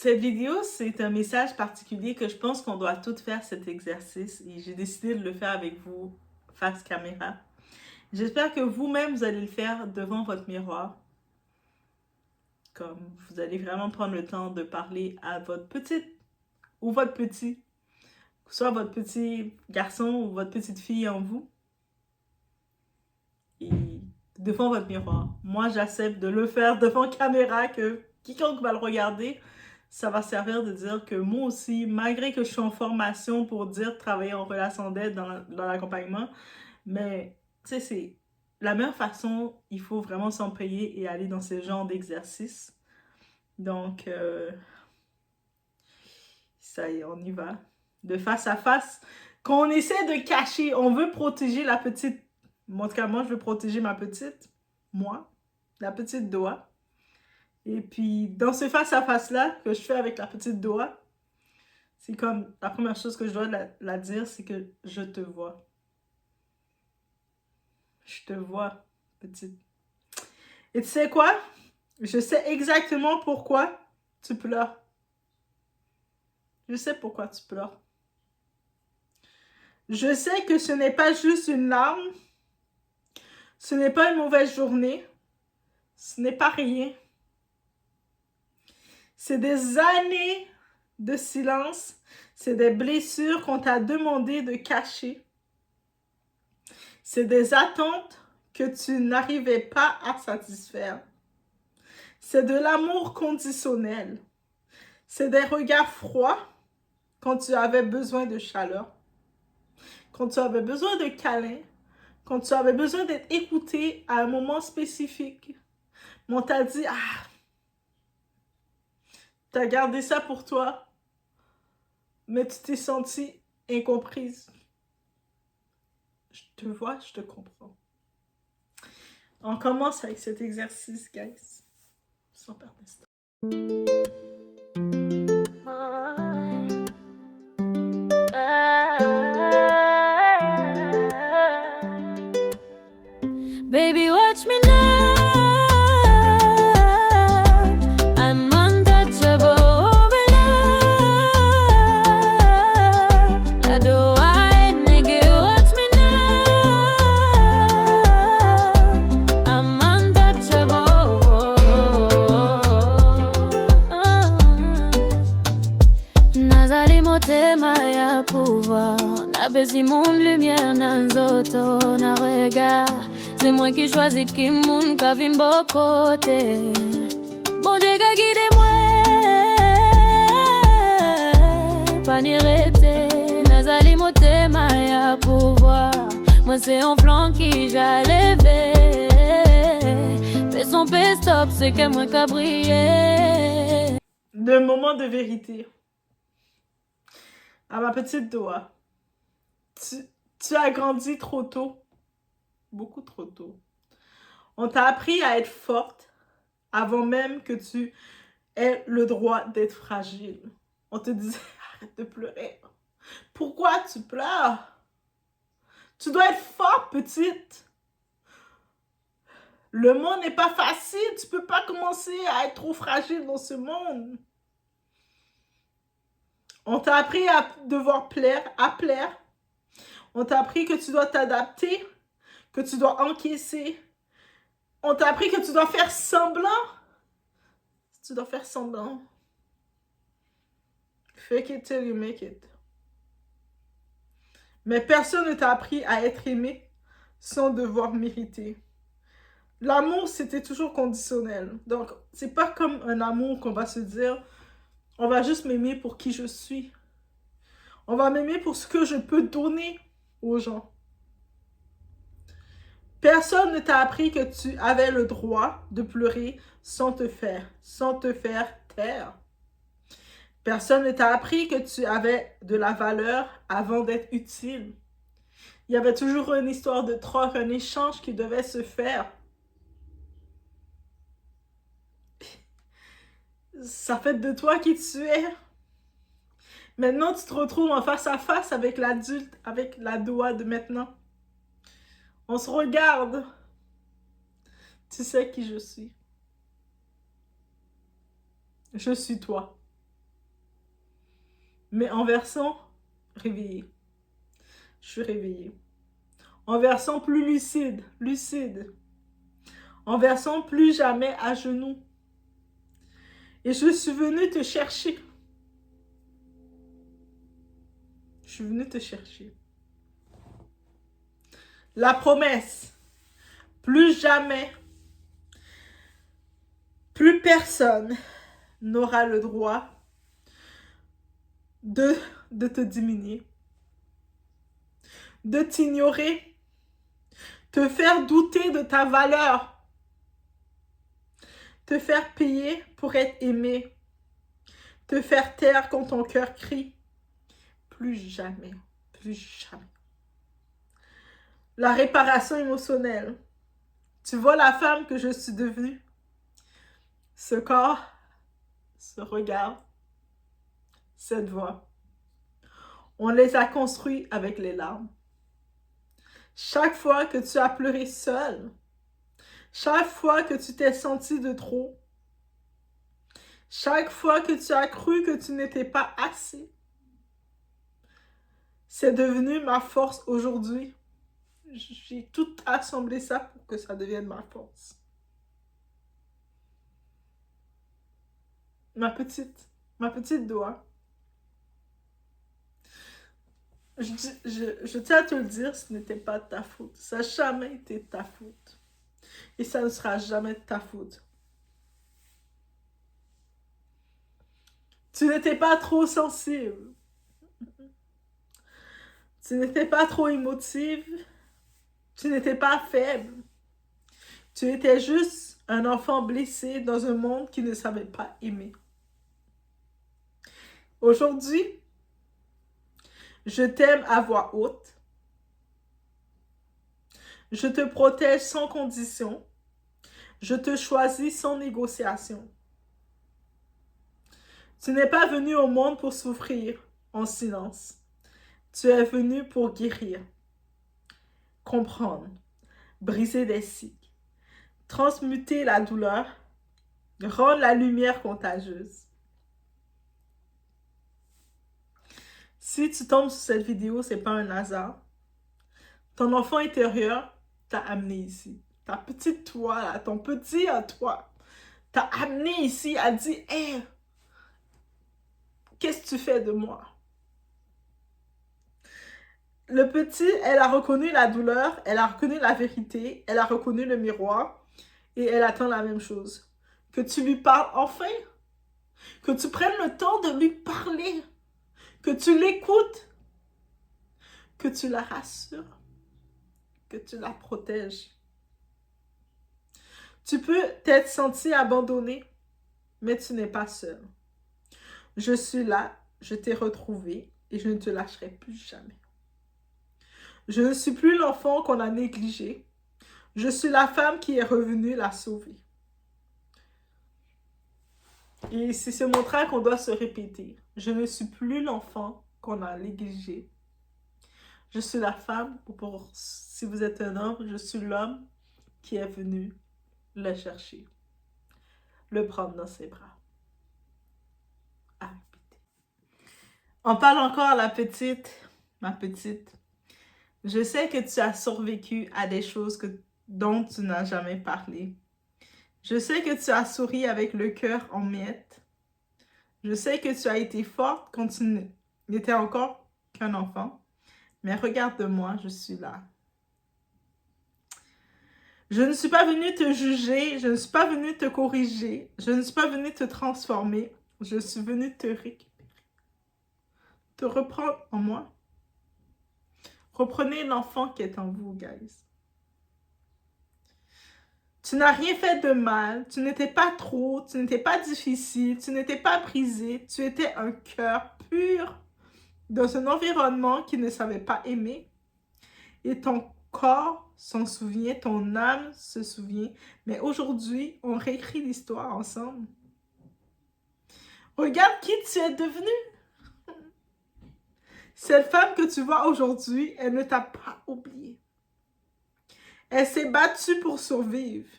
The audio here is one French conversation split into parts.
Cette vidéo, c'est un message particulier que je pense qu'on doit tous faire cet exercice et j'ai décidé de le faire avec vous face caméra. J'espère que vous-même, vous allez le faire devant votre miroir. Comme vous allez vraiment prendre le temps de parler à votre petite ou votre petit, soit votre petit garçon ou votre petite fille en vous. Et devant votre miroir. Moi, j'accepte de le faire devant caméra, que quiconque va le regarder, ça va servir de dire que moi aussi, malgré que je suis en formation pour dire travailler en relation d'aide dans l'accompagnement, mais tu sais, c'est la meilleure façon, il faut vraiment s'en payer et aller dans ce genre d'exercice. Donc, ça y est, on y va. De face à face, qu'on essaie de cacher, on veut protéger la petite. En tout cas, moi, je veux protéger ma petite, moi, la petite Doa. Et puis, dans ce face-à-face-là que je fais avec la petite Doa, c'est comme la première chose que je dois la dire, c'est que je te vois. Je te vois, petite. Et tu sais quoi? Je sais exactement pourquoi tu pleures. Je sais pourquoi tu pleures. Je sais que ce n'est pas juste une larme. Ce n'est pas une mauvaise journée. Ce n'est pas rien. C'est des années de silence. C'est des blessures qu'on t'a demandé de cacher. C'est des attentes que tu n'arrivais pas à satisfaire. C'est de l'amour conditionnel. C'est des regards froids quand tu avais besoin de chaleur. Quand tu avais besoin de câlin. Quand tu avais besoin d'être écouté à un moment spécifique. Mais on t'a dit, t'as gardé ça pour toi, mais tu t'es sentie incomprise. Je te vois, je te comprends. On commence avec cet exercice, guys. Sans perdre de temps. Baby, watch me now. I'm untouchable over love. I do I, nigga, watch me now. I'm untouchable. Nazali motema ya pouvoir. Na besi monde lumière nan zoto na regard. C'est moi qui choisis qui moun ka vin bo côté. Bon Dieu ka guide moi. Pas ni rete. Nazali motema ya pouvoir. Moi c'est un flanc qui j'allais fais son paix stop, c'est que moi ka briller. Le moment de vérité. À ma petite Doa. Tu as grandi trop tôt. Beaucoup trop tôt. On t'a appris à être forte avant même que tu aies le droit d'être fragile. On te disait, arrête de pleurer. Pourquoi tu pleures? Tu dois être forte, petite. Le monde n'est pas facile. Tu peux pas commencer à être trop fragile dans ce monde. On t'a appris à devoir plaire, à plaire. On t'a appris que tu dois t'adapter, que tu dois encaisser. On t'a appris que tu dois faire semblant. Tu dois faire semblant. Fake it till you make it. Mais personne ne t'a appris à être aimé sans devoir mériter. L'amour, c'était toujours conditionnel. Donc, c'est pas comme un amour qu'on va se dire, on va juste m'aimer pour qui je suis. On va m'aimer pour ce que je peux donner aux gens. Personne ne t'a appris que tu avais le droit de pleurer sans te faire taire. Personne ne t'a appris que tu avais de la valeur avant d'être utile. Il y avait toujours une histoire de troc, un échange qui devait se faire. Ça fait de toi qui tu es. Maintenant, tu te retrouves en face à face avec l'adulte, avec la Doa de maintenant. On se regarde. Tu sais qui je suis. Je suis toi. mais en version réveillée. Je suis réveillée. En version plus lucide. En version plus jamais à genoux. Et je suis venue te chercher. Je suis venue te chercher. La promesse, plus jamais, plus personne n'aura le droit de te diminuer, de t'ignorer, te faire douter de ta valeur, te faire payer pour être aimé, te faire taire quand ton cœur crie. Plus jamais, plus jamais. La réparation émotionnelle. Tu vois la femme que je suis devenue? Ce corps, ce regard, cette voix. On les a construits avec les larmes. Chaque fois que tu as pleuré seule, chaque fois que tu t'es senti de trop, chaque fois que tu as cru que tu n'étais pas assez, c'est devenu ma force aujourd'hui. J'ai tout assemblé ça pour que ça devienne ma force. Ma petite doigt. Je tiens à te le dire, ce n'était pas ta faute. Ça n'a jamais été ta faute. Et ça ne sera jamais ta faute. Tu n'étais pas trop sensible. Tu n'étais pas trop émotive. Tu n'étais pas faible. Tu étais juste un enfant blessé dans un monde qui ne savait pas aimer. Aujourd'hui, je t'aime à voix haute. Je te protège sans condition. Je te choisis sans négociation. Tu n'es pas venu au monde pour souffrir en silence. Tu es venu pour guérir, comprendre, briser des cycles, transmuter la douleur, rendre la lumière contagieuse. Si tu tombes sur cette vidéo, ce n'est pas un hasard. Ton enfant intérieur t'a amené ici. Ta petite toi, là, ton petit à toi, t'a amené ici, a dit « Hey, qu'est-ce que tu fais de moi? » Le petit, elle a reconnu la douleur, elle a reconnu la vérité, elle a reconnu le miroir et elle attend la même chose. Que tu lui parles enfin, que tu prennes le temps de lui parler, que tu l'écoutes, que tu la rassures, que tu la protèges. Tu peux t'être senti abandonné, mais tu n'es pas seul. Je suis là, je t'ai retrouvé et je ne te lâcherai plus jamais. Je ne suis plus l'enfant qu'on a négligé. Je suis la femme qui est revenue la sauver. Et c'est ce mantra qu'on doit se répéter. Je ne suis plus l'enfant qu'on a négligé. Je suis la femme, ou pour si vous êtes un homme, je suis l'homme qui est venu le chercher. Le prendre dans ses bras. À répéter. On parle encore à la petite, ma petite. Je sais que tu as survécu à des choses dont tu n'as jamais parlé. Je sais que tu as souri avec le cœur en miettes. Je sais que tu as été forte quand tu n'étais encore qu'un enfant. Mais regarde-moi, je suis là. Je ne suis pas venue te juger, je ne suis pas venue te corriger, je ne suis pas venue te transformer. Je suis venue te récupérer, te reprendre en moi. Reprenez l'enfant qui est en vous, guys. Tu n'as rien fait de mal, tu n'étais pas trop, tu n'étais pas difficile, tu n'étais pas brisé, tu étais un cœur pur dans un environnement qui ne savait pas aimer. Et ton corps s'en souvient, ton âme se souvient. Mais aujourd'hui, on réécrit l'histoire ensemble. Regarde qui tu es devenue. Cette femme que tu vois aujourd'hui, elle ne t'a pas oublié. Elle s'est battue pour survivre,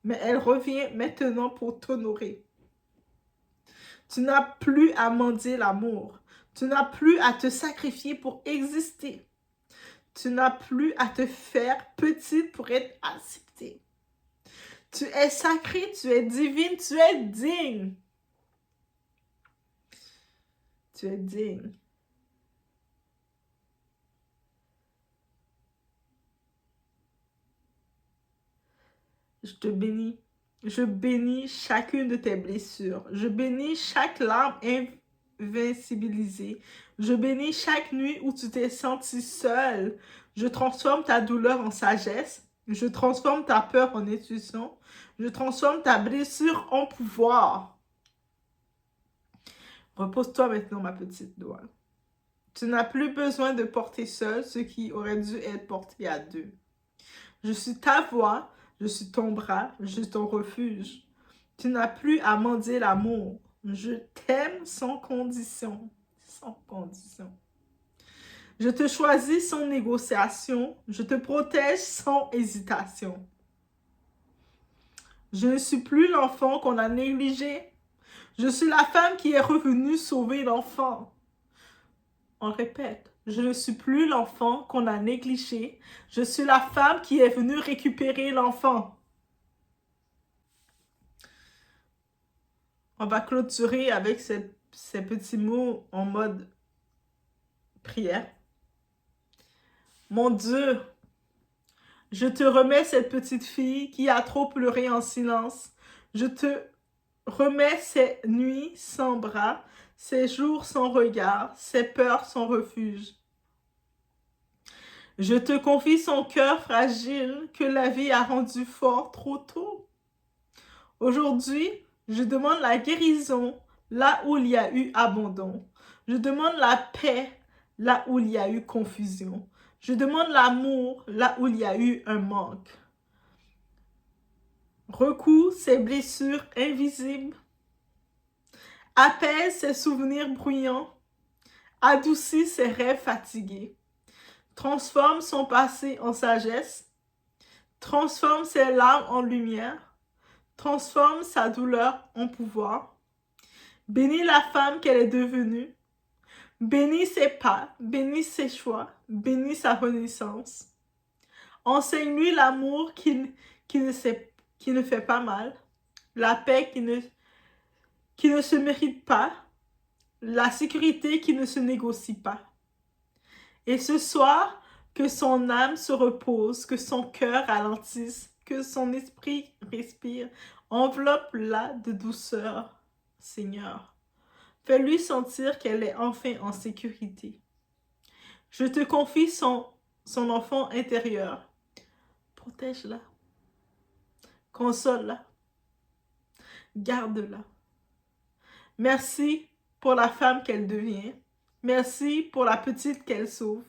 mais elle revient maintenant pour t'honorer. Tu n'as plus à mendier l'amour. Tu n'as plus à te sacrifier pour exister. Tu n'as plus à te faire petite pour être acceptée. Tu es sacrée, tu es divine, tu es digne. Tu es digne. Je te bénis. Je bénis chacune de tes blessures. Je bénis chaque larme invincibilisée. Je bénis chaque nuit où tu t'es senti seule. Je transforme ta douleur en sagesse. Je transforme ta peur en intuition. Je transforme ta blessure en pouvoir. Repose-toi maintenant, ma petite doigt. Tu n'as plus besoin de porter seul ce qui aurait dû être porté à deux. Je suis ta voix, je suis ton bras, je suis ton refuge. Tu n'as plus à mendier l'amour. Je t'aime sans condition. Sans condition. Je te choisis sans négociation. Je te protège sans hésitation. Je ne suis plus l'enfant qu'on a négligé. Je suis la femme qui est revenue sauver l'enfant. On répète. Je ne suis plus l'enfant qu'on a négligé. Je suis la femme qui est venue récupérer l'enfant. On va clôturer avec ces petits mots en mode prière. Mon Dieu, je te remets cette petite fille qui a trop pleuré en silence. Je te remets ces nuits sans bras, ces jours sans regard, ces peurs sans refuge. Je te confie son cœur fragile que la vie a rendu fort trop tôt. Aujourd'hui, je demande la guérison là où il y a eu abandon. Je demande la paix là où il y a eu confusion. Je demande l'amour là où il y a eu un manque. Recoue ces blessures invisibles. Apaise ses souvenirs bruyants. Adoucis ses rêves fatigués. Transforme son passé en sagesse. Transforme ses larmes en lumière. Transforme sa douleur en pouvoir. Bénis la femme qu'elle est devenue. Bénis ses pas, bénis ses choix, bénis sa renaissance. Enseigne-lui l'amour qui ne fait pas mal, la paix qui ne se mérite pas, la sécurité qui ne se négocie pas. Et ce soir, que son âme se repose, que son cœur ralentisse, que son esprit respire. Enveloppe-la de douceur, Seigneur. Fais-lui sentir qu'elle est enfin en sécurité. Je te confie son enfant intérieur. Protège-la. Console-la. Garde-la. Merci pour la femme qu'elle devient. Merci pour la petite qu'elle sauve.